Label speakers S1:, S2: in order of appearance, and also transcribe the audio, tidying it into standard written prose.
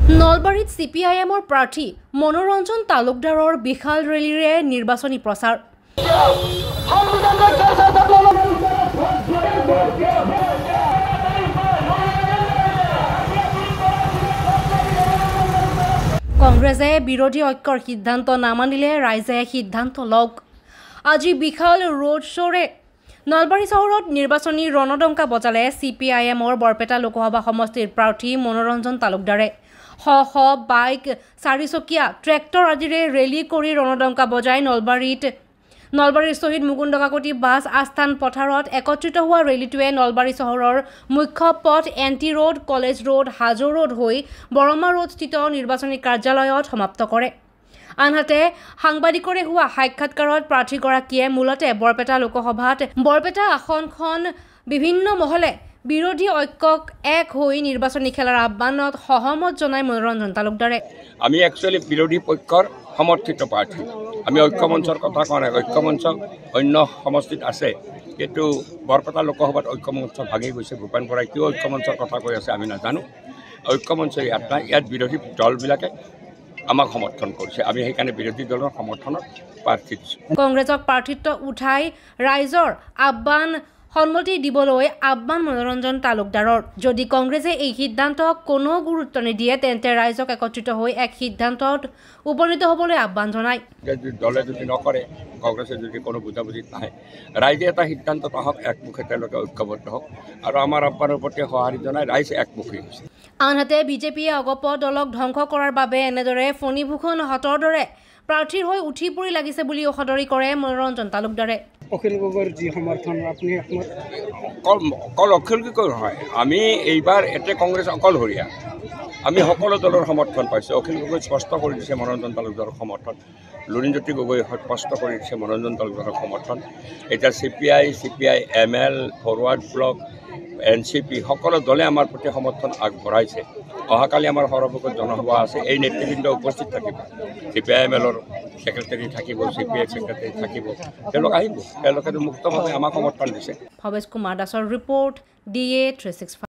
S1: নলবাৰীত CPIMৰ প্ৰাৰ্থী মনোৰঞ্জন তালুকদাৰৰ বিশাল ৰেলীৰে নিৰ্বাচনী প্ৰচাৰ। কংগ্ৰেছে বিৰোধী ঐক্যৰ সিদ্ধান্ত নামানিলে ৰাইজে সিদ্ধান্ত লওক। আজি বিশাল ৰোড শ্ব'ৰে নলবাৰী চহৰত নিৰ্বাচনী ৰণডংকা বজালে CPIMৰ বৰপেটা লোকসভা সমষ্টিৰ প্ৰাৰ্থী মনোৰঞ্জন তালুকদাৰে। শ বাইক, চাৰিচকীয়া, ট্ৰেক্টৰ আদিৰে ৰেলী কৰি ৰণডংকা বজাই নলবাৰীৰ শ্বহীদ মুকুন্দ কাকতি বাছ আস্থান পথাৰত একত্ৰিত হোৱা ৰেলীটোৱে নলবাৰী চহৰৰ মুখ্য পথ NT road, college road, Hajo road হৈ বৰমা ৰোড স্থিত নিৰ্বাচনী কাৰ্যালয়ত সমাপ্ত কৰে। আনহাতে সাংবাদিকৰে হোৱা সাক্ষাৎকাৰত প্ৰাৰ্থীগৰাকীয়ে মূলতে বৰপেটা লোকসভাত বৰপেটা আসনখন বিভিন্ন মহলে বিৰোধী ঐক্যক এক হৈ নিৰ্বাচনী খেলাৰ আহ্বানত সহমত জনাই মনোৰঞ্জন তালুকদাৰে।
S2: আমি একচুৱেলি বিৰোধী পক্ষৰ সমৰ্থিত প্ৰাৰ্থী। আমি ঐক্যমঞ্চৰ কথা কোৱা নাই, ঐক্যমঞ্চ অন্য সমষ্টিত আছে, কিন্তু বৰপেটা লোকসভাত ঐক্যমঞ্চ ভাঙি গৈছে। ভূপেন বৰাই কিয় ঐক্যমঞ্চৰ কথা কৈ আছে আমি নাজানো। ঐক্যমঞ্চ ইয়াত নাই, ইয়াত বিৰোধী দলবিলাকে আমাক সমৰ্থন কৰিছে। আমি সেইকাৰণে বিৰোধী দলৰ সমৰ্থনত প্ৰাৰ্থী দিছোঁ।
S1: কংগ্ৰেছক প্ৰাৰ্থিত্ব উঠাই ৰাইজৰ আহ্বান সন্মতি দিবলৈ আহ্বান মনোৰঞ্জন তালুকদাৰৰ। যদি কংগ্ৰেছে এই সিদ্ধান্তক কোনো গুৰুত্ব নিদিয়ে তেন্তে ৰাইজক একত্ৰিত হৈ এক সিদ্ধান্তত উপনীত হ'বলৈ আহ্বান জনায়।
S2: দলে যদি নকৰে, কংগ্ৰেছে যদি কোনো বুজাবুজিত নাহে, ৰাইজে এটা সিদ্ধান্তত আহক, একমুখে তেওঁলোকে ঐক্যবদ্ধ হওক আৰু আমাৰ আহ্বানৰ প্ৰতি সঁহাৰি জনাই ৰাইজ একমুখী হৈছে।
S1: আনহাতে বিজেপিয়ে অগপ দলক ধ্বংস কৰাৰ বাবে এনেদৰে ফণীভূষণ হতৰ দৰে প্ৰাৰ্থীৰ হৈ উঠি পৰি লাগিছে বুলি সদৰি কৰে মনোৰঞ্জন তালুকদাৰে।
S3: অখিল গগৈৰ যি সমৰ্থন আপুনি
S2: অকল অখিল গগৈ নহয়, আমি এইবাৰ এতে কংগ্ৰেছ অকলশৰীয়া। আমি সকলো দলৰ সমৰ্থন পাইছোঁ। অখিল গগৈ স্পষ্ট কৰি দিছে মনোৰঞ্জন তালুকদাৰৰ সমৰ্থন, লুৰিণজ্যোতি গগৈ স্পষ্ট কৰি দিছে মনোৰঞ্জন তালুকদাৰৰ সমৰ্থন। এতিয়া CPIML, ফৰৱাৰ্ড ব্লক, NCP সকলো দলে আমাৰ প্ৰতি সমৰ্থন আগবঢ়াইছে। অহাকালি আমাৰ সৰ্ববৃহৎ জনসভা আছে, এই নেতৃবৃন্দ উপস্থিত থাকিব। CPIMLৰ সেক্ৰেটাৰী থাকিব, CPI সেক্ৰেটাৰী থাকিব, তেওঁলোক আহিব, তেওঁলোকে মুক্তভাৱে আমাক সমৰ্থন দিছে।
S1: ভৱেশ কুমাৰ দাসৰ ৰিপৰ্ট DA 365।